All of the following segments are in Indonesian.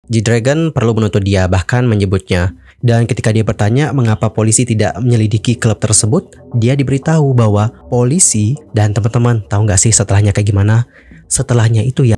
G-Dragon perlu menuntut dia, bahkan menyebutnya. Dan ketika dia bertanya mengapa polisi tidak menyelidiki klub tersebut, dia diberitahu bahwa polisi dan teman-teman tahu nggak sih setelahnya kayak gimana? Setelahnya itu ya.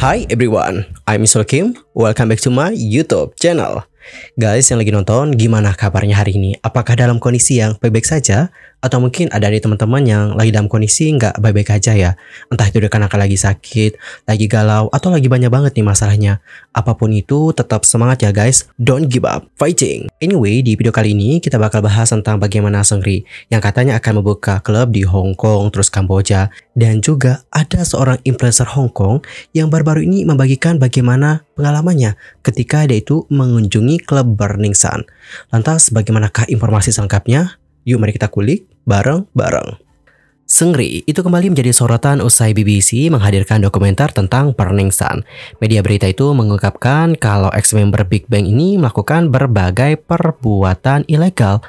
Hi everyone, I'm Mr. Kim. Welcome back to my YouTube channel. Guys yang lagi nonton, gimana kabarnya hari ini? Apakah dalam kondisi yang baik-baik saja? Atau mungkin ada dari teman-teman yang lagi dalam kondisi nggak baik-baik aja ya? Entah itu karena lagi sakit, lagi galau, atau lagi banyak banget nih masalahnya. Apapun itu, tetap semangat ya guys. Don't give up, fighting. Anyway, di video kali ini kita bakal bahas tentang bagaimana Seungri yang katanya akan membuka klub di Hong Kong, terus Kamboja. Dan juga ada seorang influencer Hong Kong yang baru-baru ini membagikan bagaimana pengalamannya ketika dia itu mengunjungi klub Burning Sun. Lantas bagaimanakah informasi selengkapnya? Yuk mari kita kulik bareng-bareng. Seungri itu kembali menjadi sorotan usai BBC menghadirkan dokumenter tentang Burning Sun. Media berita itu mengungkapkan kalau ex-member Big Bang ini melakukan berbagai perbuatan ilegal.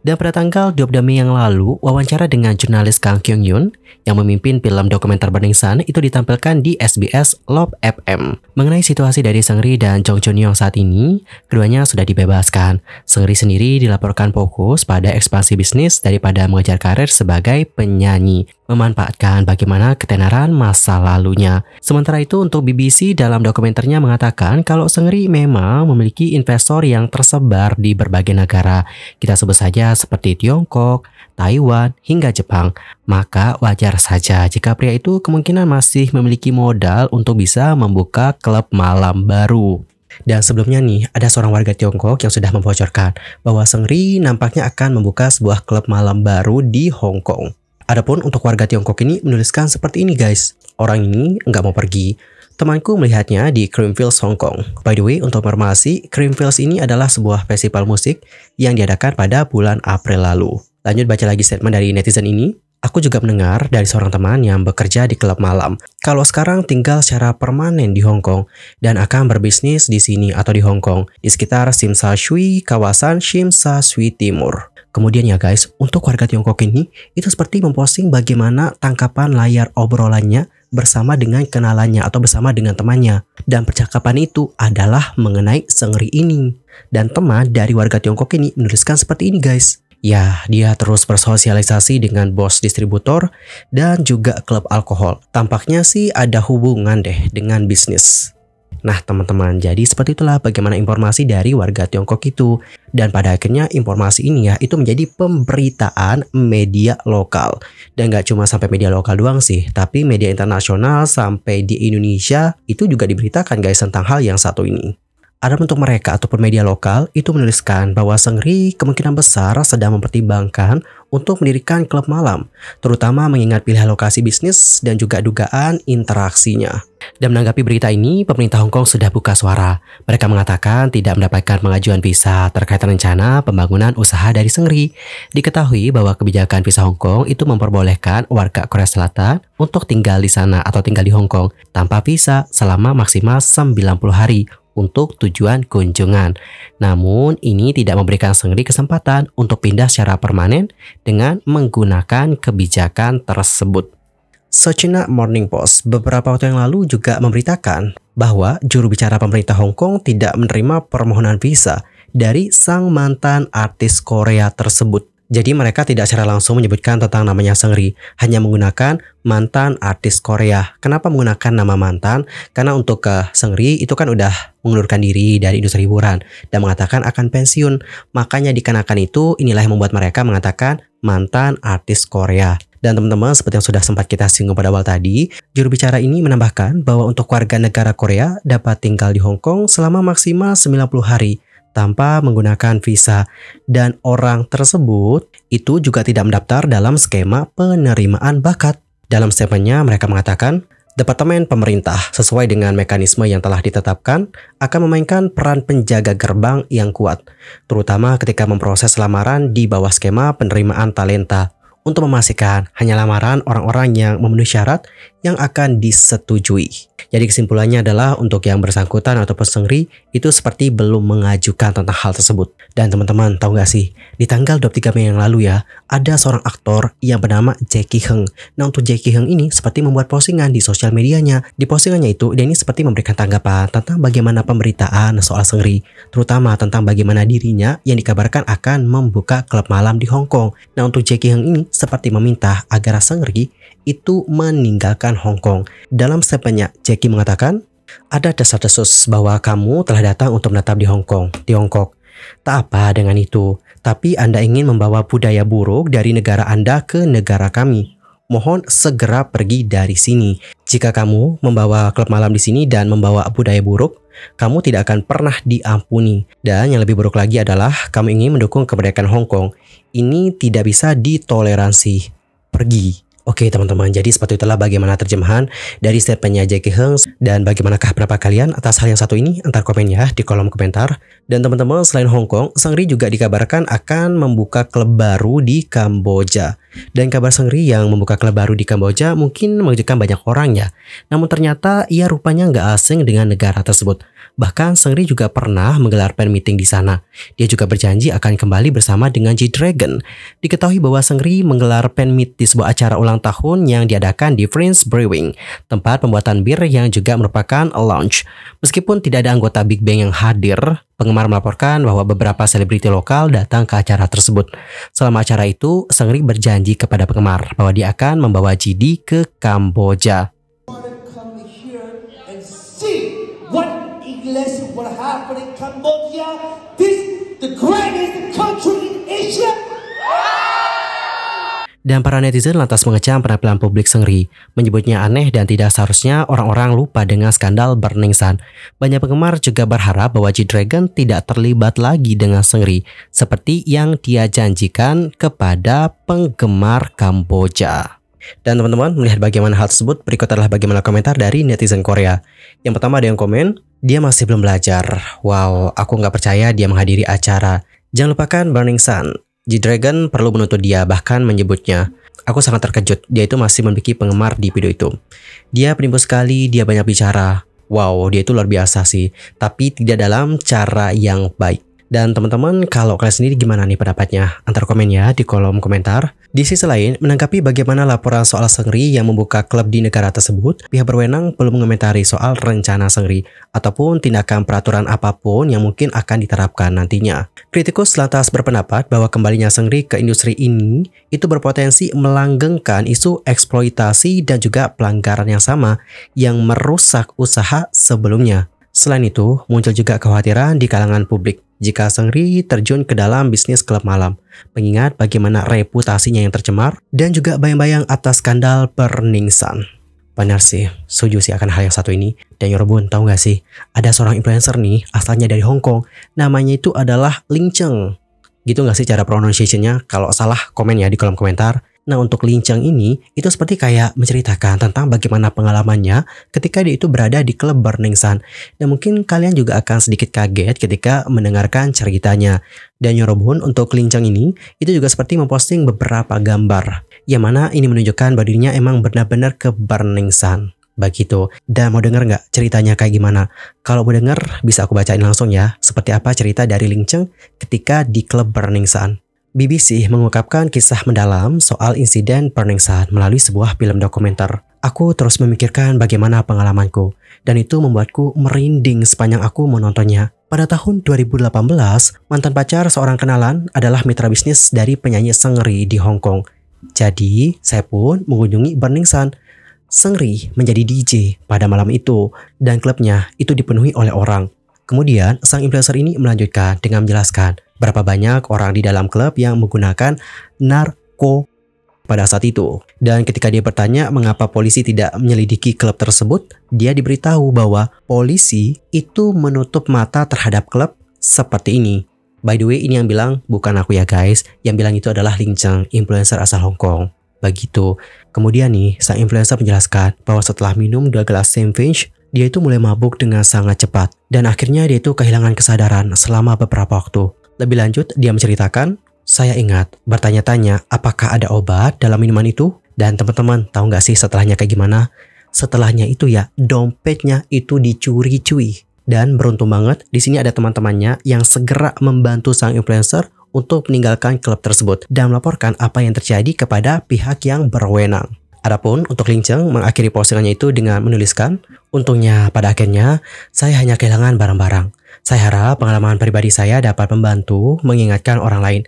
Dan pada tanggal 22 Mei yang lalu, wawancara dengan jurnalis Kang Kyung Yoon yang memimpin film dokumenter Burning Sun itu ditampilkan di SBS Love FM. Mengenai situasi dari Seungri dan Jong Chun Young saat ini, keduanya sudah dibebaskan. Seungri sendiri dilaporkan fokus pada ekspansi bisnis daripada mengejar karir sebagai penyanyi, memanfaatkan bagaimana ketenaran masa lalunya. Sementara itu untuk BBC dalam dokumenternya mengatakan kalau Seungri memang memiliki investor yang tersebar di berbagai negara. Kita sebut saja seperti Tiongkok, Taiwan, hingga Jepang. Maka wajar saja jika pria itu kemungkinan masih memiliki modal untuk bisa membuka klub malam baru. Dan sebelumnya nih, ada seorang warga Tiongkok yang sudah membocorkan bahwa Seungri nampaknya akan membuka sebuah klub malam baru di Hong Kong. Adapun untuk warga Tiongkok ini menuliskan seperti ini guys, orang ini nggak mau pergi. Temanku melihatnya di Creamfields, Hong Kong. By the way, untuk informasi, Creamfields ini adalah sebuah festival musik yang diadakan pada bulan April lalu. Lanjut baca lagi statement dari netizen ini. Aku juga mendengar dari seorang teman yang bekerja di klub malam. Kalau sekarang tinggal secara permanen di Hong Kong dan akan berbisnis di sini atau di Hong Kong, di sekitar Tsim Sha Tsui, kawasan Tsim Sha Tsui Timur. Kemudian ya guys, untuk warga Tiongkok ini, itu seperti memposting bagaimana tangkapan layar obrolannya bersama dengan kenalannya atau bersama dengan temannya. Dan percakapan itu adalah mengenai Seungri ini. Dan teman dari warga Tiongkok ini menuliskan seperti ini guys. Ya, dia terus bersosialisasi dengan bos distributor dan juga klub alkohol. Tampaknya sih ada hubungan deh dengan bisnis. Nah teman-teman, jadi seperti itulah bagaimana informasi dari warga Tiongkok itu. Dan pada akhirnya informasi ini ya, itu menjadi pemberitaan media lokal. Dan gak cuma sampai media lokal doang sih, tapi media internasional sampai di Indonesia itu juga diberitakan guys tentang hal yang satu ini. Ada untuk mereka ataupun media lokal itu menuliskan bahwa Seungri kemungkinan besar sedang mempertimbangkan untuk mendirikan klub malam, terutama mengingat pilihan lokasi bisnis dan juga dugaan interaksinya. Dan menanggapi berita ini, pemerintah Hong Kong sudah buka suara. Mereka mengatakan tidak mendapatkan pengajuan visa terkait rencana pembangunan usaha dari Seungri. Diketahui bahwa kebijakan visa Hong Kong itu memperbolehkan warga Korea Selatan untuk tinggal di sana atau tinggal di Hong Kong tanpa visa selama maksimal 90 hari. Untuk tujuan kunjungan. Namun ini tidak memberikan Seungri kesempatan untuk pindah secara permanen dengan menggunakan kebijakan tersebut. China Morning Post beberapa waktu yang lalu juga memberitakan bahwa juru bicara pemerintah Hong Kong tidak menerima permohonan visa dari sang mantan artis Korea tersebut. Jadi mereka tidak secara langsung menyebutkan tentang namanya Seungri, hanya menggunakan mantan artis Korea. Kenapa menggunakan nama mantan? Karena untuk Seungri itu kan udah mengundurkan diri dari industri hiburan dan mengatakan akan pensiun. Makanya dikenakan itu, inilah yang membuat mereka mengatakan mantan artis Korea. Dan teman-teman, seperti yang sudah sempat kita singgung pada awal tadi, juru bicara ini menambahkan bahwa untuk warga negara Korea dapat tinggal di Hong Kong selama maksimal 90 hari. Tanpa menggunakan visa, dan orang tersebut itu juga tidak mendaftar dalam skema penerimaan bakat. Dalam statementnya mereka mengatakan, Departemen Pemerintah sesuai dengan mekanisme yang telah ditetapkan akan memainkan peran penjaga gerbang yang kuat, terutama ketika memproses lamaran di bawah skema penerimaan talenta untuk memastikan hanya lamaran orang-orang yang memenuhi syarat yang akan disetujui. Jadi kesimpulannya adalah untuk yang bersangkutan ataupun Seungri itu seperti belum mengajukan tentang hal tersebut. Dan teman-teman tahu gak sih, di tanggal 23 Mei yang lalu ya, ada seorang aktor yang bernama Jackie Heung. Nah untuk Jackie Heung ini seperti membuat postingan di sosial medianya. Di postingannya itu dia ini seperti memberikan tanggapan tentang bagaimana pemberitaan soal Seungri, terutama tentang bagaimana dirinya yang dikabarkan akan membuka klub malam di Hong Kong. Nah untuk Jackie Heung ini seperti meminta agar Seungri itu meninggalkan Hong Kong. Dalam statementnya, Jackie mengatakan, ada desas-desus bahwa kamu telah datang untuk menetap di Hong Kong, Tiongkok. Tak apa dengan itu, tapi Anda ingin membawa budaya buruk dari negara Anda ke negara kami. Mohon segera pergi dari sini. Jika kamu membawa klub malam di sini dan membawa budaya buruk, kamu tidak akan pernah diampuni. Dan yang lebih buruk lagi adalah kamu ingin mendukung kemerdekaan Hong Kong. Ini tidak bisa ditoleransi. Pergi. Oke teman-teman, jadi seperti itulah bagaimana terjemahan dari statementnya Jackie Heung. Dan bagaimanakah pendapat kalian atas hal yang satu ini? Antar komen ya di kolom komentar. Dan teman-teman, selain Hong Kong, Seungri juga dikabarkan akan membuka klub baru di Kamboja. Dan kabar Seungri yang membuka klub baru di Kamboja mungkin mengejutkan banyak orang ya. Namun ternyata ia rupanya nggak asing dengan negara tersebut. Bahkan Seungri juga pernah menggelar fan meeting di sana. Dia juga berjanji akan kembali bersama dengan G-Dragon. Diketahui bahwa Seungri menggelar fan meet di sebuah acara ulang tahun yang diadakan di Prince Brewing, tempat pembuatan bir yang juga merupakan lounge. Meskipun tidak ada anggota Big Bang yang hadir, penggemar melaporkan bahwa beberapa selebriti lokal datang ke acara tersebut. Selama acara itu, Seungri berjanji kepada penggemar bahwa dia akan membawa GD ke Kamboja. What happened in Cambodia? This the greatest country in Asia. Dan para netizen lantas mengecam penampilan publik Seungri, menyebutnya aneh dan tidak seharusnya orang-orang lupa dengan skandal Burning Sun. Banyak penggemar juga berharap bahwa G-Dragon tidak terlibat lagi dengan Seungri, seperti yang dia janjikan kepada penggemar Kamboja. Dan teman-teman, melihat bagaimana hal tersebut, berikut adalah bagaimana komentar dari netizen Korea. Yang pertama ada yang komen, dia masih belum belajar. Wow, aku nggak percaya dia menghadiri acara. Jangan lupakan Burning Sun. G-Dragon perlu menuntut dia, bahkan menyebutnya. Aku sangat terkejut, dia itu masih memiliki penggemar di video itu. Dia penipu sekali, dia banyak bicara. Wow, dia itu luar biasa sih. Tapi tidak dalam cara yang baik. Dan teman-teman, kalau kalian sendiri gimana nih pendapatnya? Antar komen ya di kolom komentar. Di sisi lain, menanggapi bagaimana laporan soal Seungri yang membuka klub di negara tersebut, pihak berwenang belum mengomentari soal rencana Seungri ataupun tindakan peraturan apapun yang mungkin akan diterapkan nantinya. Kritikus lantas berpendapat bahwa kembalinya Seungri ke industri ini itu berpotensi melanggengkan isu eksploitasi dan juga pelanggaran yang sama yang merusak usaha sebelumnya. Selain itu, muncul juga kekhawatiran di kalangan publik jika Seungri terjun ke dalam bisnis klub malam, mengingat bagaimana reputasinya yang tercemar dan juga bayang-bayang atas skandal Burning Sun. Benar sih, setuju sih akan hal yang satu ini. Dan Yorobun, tahu gak sih, ada seorang influencer nih, asalnya dari Hong Kong, namanya itu adalah Lin Cheng. Gitu gak sih cara pronunciation-nya? Kalau salah, komen ya di kolom komentar. Nah untuk Lin Cheng ini, itu seperti kayak menceritakan tentang bagaimana pengalamannya ketika dia itu berada di klub Burning Sun. Dan mungkin kalian juga akan sedikit kaget ketika mendengarkan ceritanya. Dan Yorobun, untuk Lin Cheng ini, itu juga seperti memposting beberapa gambar. Yang mana ini menunjukkan bahwa dirinya emang benar-benar ke Burning Sun. Begitu. Dan mau denger nggak ceritanya kayak gimana? Kalau mau denger, bisa aku bacain langsung ya. Seperti apa cerita dari Lin Cheng ketika di klub Burning Sun. BBC mengungkapkan kisah mendalam soal insiden Burning Sun melalui sebuah film dokumenter. Aku terus memikirkan bagaimana pengalamanku, dan itu membuatku merinding sepanjang aku menontonnya. Pada tahun 2018, mantan pacar seorang kenalan adalah mitra bisnis dari penyanyi Seungri di Hong Kong. Jadi, saya pun mengunjungi Burning Sun. Seungri menjadi DJ pada malam itu, dan klubnya itu dipenuhi oleh orang. Kemudian, sang influencer ini melanjutkan dengan menjelaskan berapa banyak orang di dalam klub yang menggunakan narko pada saat itu. Dan ketika dia bertanya mengapa polisi tidak menyelidiki klub tersebut, dia diberitahu bahwa polisi itu menutup mata terhadap klub seperti ini. By the way, ini yang bilang bukan aku ya guys, yang bilang itu adalah Lin Cheng, influencer asal Hong Kong. Begitu. Kemudian nih, sang influencer menjelaskan bahwa setelah minum 2 gelas champagne, dia itu mulai mabuk dengan sangat cepat. Dan akhirnya dia itu kehilangan kesadaran selama beberapa waktu. Lebih lanjut, dia menceritakan, Saya ingat bertanya-tanya apakah ada obat dalam minuman itu. Dan teman-teman tahu nggak sih setelahnya kayak gimana? Setelahnya itu ya dompetnya itu dicuri cuy. Dan beruntung banget di sini ada teman-temannya yang segera membantu sang influencer untuk meninggalkan klub tersebut dan melaporkan apa yang terjadi kepada pihak yang berwenang. Adapun untuk Lin Cheng mengakhiri postingannya itu dengan menuliskan, untungnya pada akhirnya saya hanya kehilangan barang-barang. Saya harap pengalaman pribadi saya dapat membantu mengingatkan orang lain.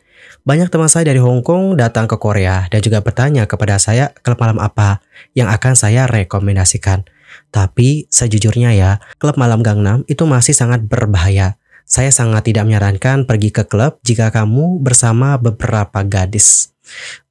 Banyak teman saya dari Hong Kong datang ke Korea dan juga bertanya kepada saya klub malam apa yang akan saya rekomendasikan. Tapi sejujurnya ya, klub malam Gangnam itu masih sangat berbahaya. Saya sangat tidak menyarankan pergi ke klub jika kamu bersama beberapa gadis.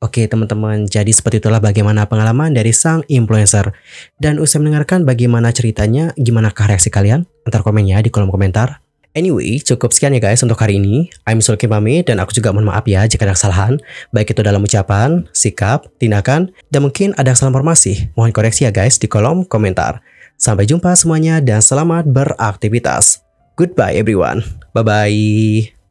Oke teman-teman, jadi seperti itulah bagaimana pengalaman dari sang influencer. Dan usai mendengarkan bagaimana ceritanya, gimana reaksi kalian? Antar komen ya di kolom komentar. Anyway, cukup sekian ya guys untuk hari ini. I'm Sulky pamit dan aku juga mohon maaf ya jika ada kesalahan, baik itu dalam ucapan, sikap, tindakan, dan mungkin ada kesalahan informasi. Mohon koreksi ya guys di kolom komentar. Sampai jumpa semuanya dan selamat beraktivitas. Goodbye everyone. Bye-bye.